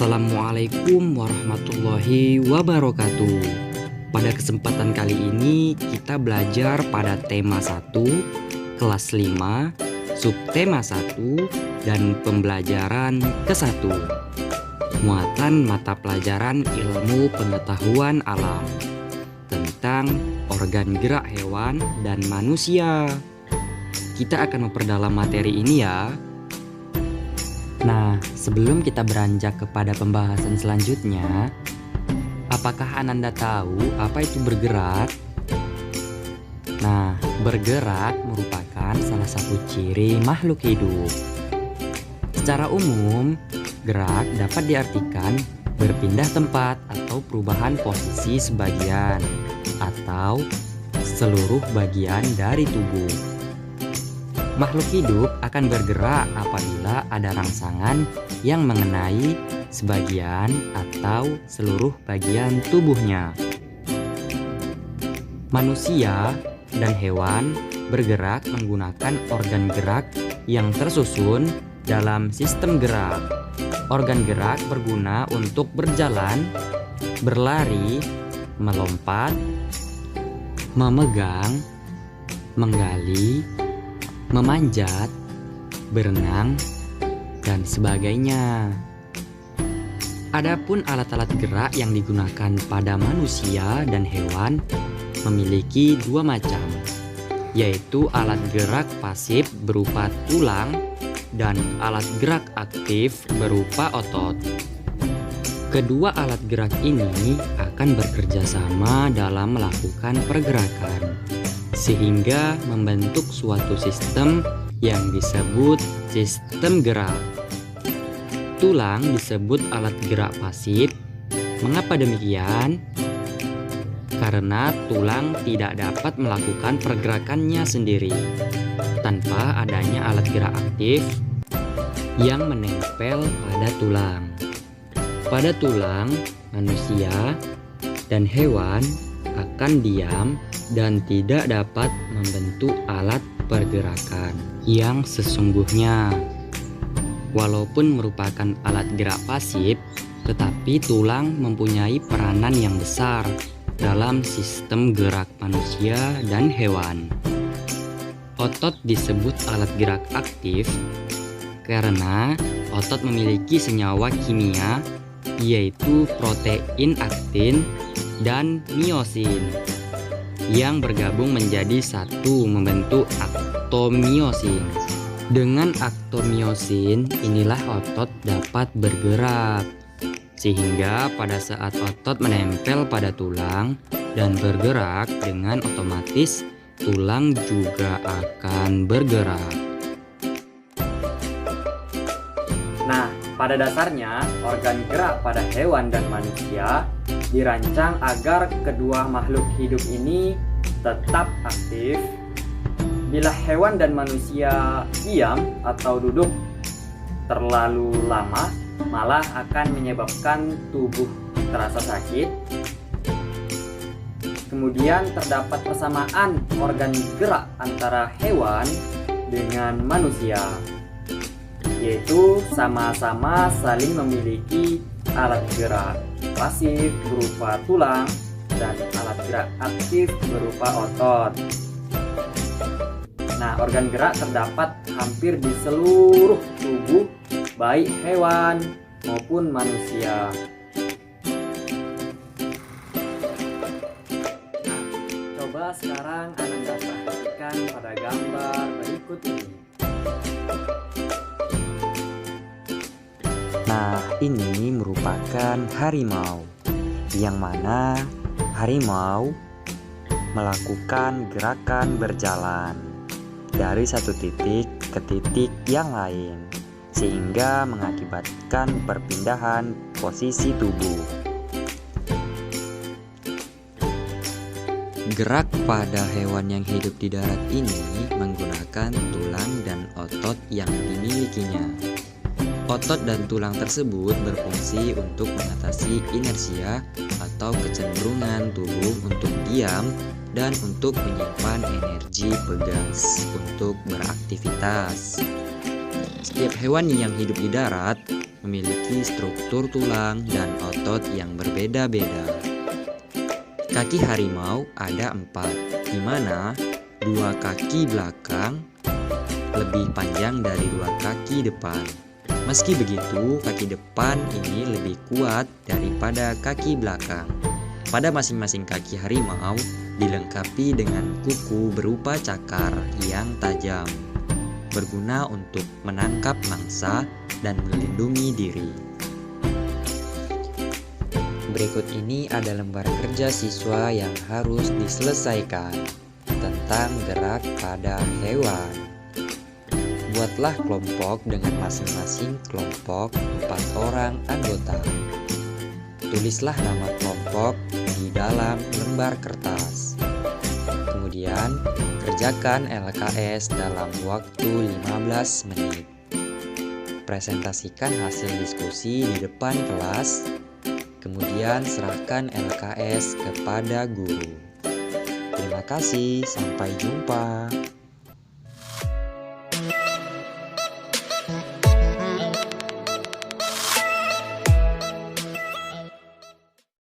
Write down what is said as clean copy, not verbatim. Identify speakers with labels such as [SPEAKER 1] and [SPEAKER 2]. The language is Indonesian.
[SPEAKER 1] Assalamualaikum warahmatullahi wabarakatuh. Pada kesempatan kali ini kita belajar pada tema 1, kelas 5, subtema 1, dan pembelajaran ke-1. Muatan mata pelajaran ilmu pengetahuan alam tentang organ gerak hewan dan manusia. Kita akan memperdalam materi ini ya. Nah, sebelum kita beranjak kepada pembahasan selanjutnya, apakah Ananda tahu apa itu bergerak? Nah, bergerak merupakan salah satu ciri makhluk hidup. Secara umum, gerak dapat diartikan berpindah tempat atau perubahan posisi sebagian atau seluruh bagian dari tubuh. Makhluk hidup akan bergerak apabila ada rangsangan yang mengenai sebagian atau seluruh bagian tubuhnya. Manusia dan hewan bergerak menggunakan organ gerak yang tersusun dalam sistem gerak. Organ gerak berguna untuk berjalan, berlari, melompat, memegang, menggali, memanjat, berenang, dan sebagainya. Adapun alat-alat gerak yang digunakan pada manusia dan hewan memiliki dua macam, yaitu alat gerak pasif berupa tulang dan alat gerak aktif berupa otot. Kedua alat gerak ini akan bekerja sama dalam melakukan pergerakan, sehingga membentuk suatu sistem yang disebut sistem gerak. Tulang disebut alat gerak pasif. Mengapa demikian? Karena tulang tidak dapat melakukan pergerakannya sendiri tanpa adanya alat gerak aktif yang menempel pada tulang. Pada tulang, manusia dan hewan akan diam dan tidak dapat membentuk alat pergerakan yang sesungguhnya. Walaupun merupakan alat gerak pasif, tetapi tulang mempunyai peranan yang besar dalam sistem gerak manusia dan hewan. Otot disebut alat gerak aktif karena otot memiliki senyawa kimia, yaitu protein aktin dan miosin yang bergabung menjadi satu membentuk aktomiosin. Dengan aktomiosin inilah otot dapat bergerak, sehingga pada saat otot menempel pada tulang dan bergerak, dengan otomatis tulang juga akan bergerak. Nah, pada dasarnya organ gerak pada hewan dan manusia dirancang agar kedua makhluk hidup ini tetap aktif. Bila hewan dan manusia diam atau duduk terlalu lama, malah akan menyebabkan tubuh terasa sakit. Kemudian terdapat persamaan organ gerak antara hewan dengan manusia, yaitu sama-sama saling memiliki alat gerak pasif berupa tulang dan alat gerak aktif berupa otot. Nah, organ gerak terdapat hampir di seluruh tubuh, baik hewan maupun manusia. Nah, coba sekarang Ananda perhatikan pada gambar berikut ini.
[SPEAKER 2] Nah, ini merupakan harimau, yang mana harimau melakukan gerakan berjalan dari satu titik ke titik yang lain, sehingga mengakibatkan perpindahan posisi tubuh. Gerak pada hewan yang hidup di darat ini menggunakan tulang dan otot yang dimilikinya. Otot dan tulang tersebut berfungsi untuk mengatasi inersia atau kecenderungan tubuh untuk diam dan untuk menyimpan energi pegas untuk beraktivitas. Setiap hewan yang hidup di darat memiliki struktur tulang dan otot yang berbeda-beda. Kaki harimau ada 4, di mana 2 kaki belakang lebih panjang dari 2 kaki depan. Meski begitu, kaki depan ini lebih kuat daripada kaki belakang. Pada masing-masing kaki harimau dilengkapi dengan kuku berupa cakar yang tajam, berguna untuk menangkap mangsa dan melindungi diri. Berikut ini ada lembar kerja siswa yang harus diselesaikan tentang gerak pada hewan. Buatlah kelompok dengan masing-masing kelompok 4 orang anggota. Tulislah nama kelompok di dalam lembar kertas. Kemudian, kerjakan LKS dalam waktu 15 menit. Presentasikan hasil diskusi di depan kelas, kemudian serahkan LKS kepada guru. Terima kasih, sampai jumpa.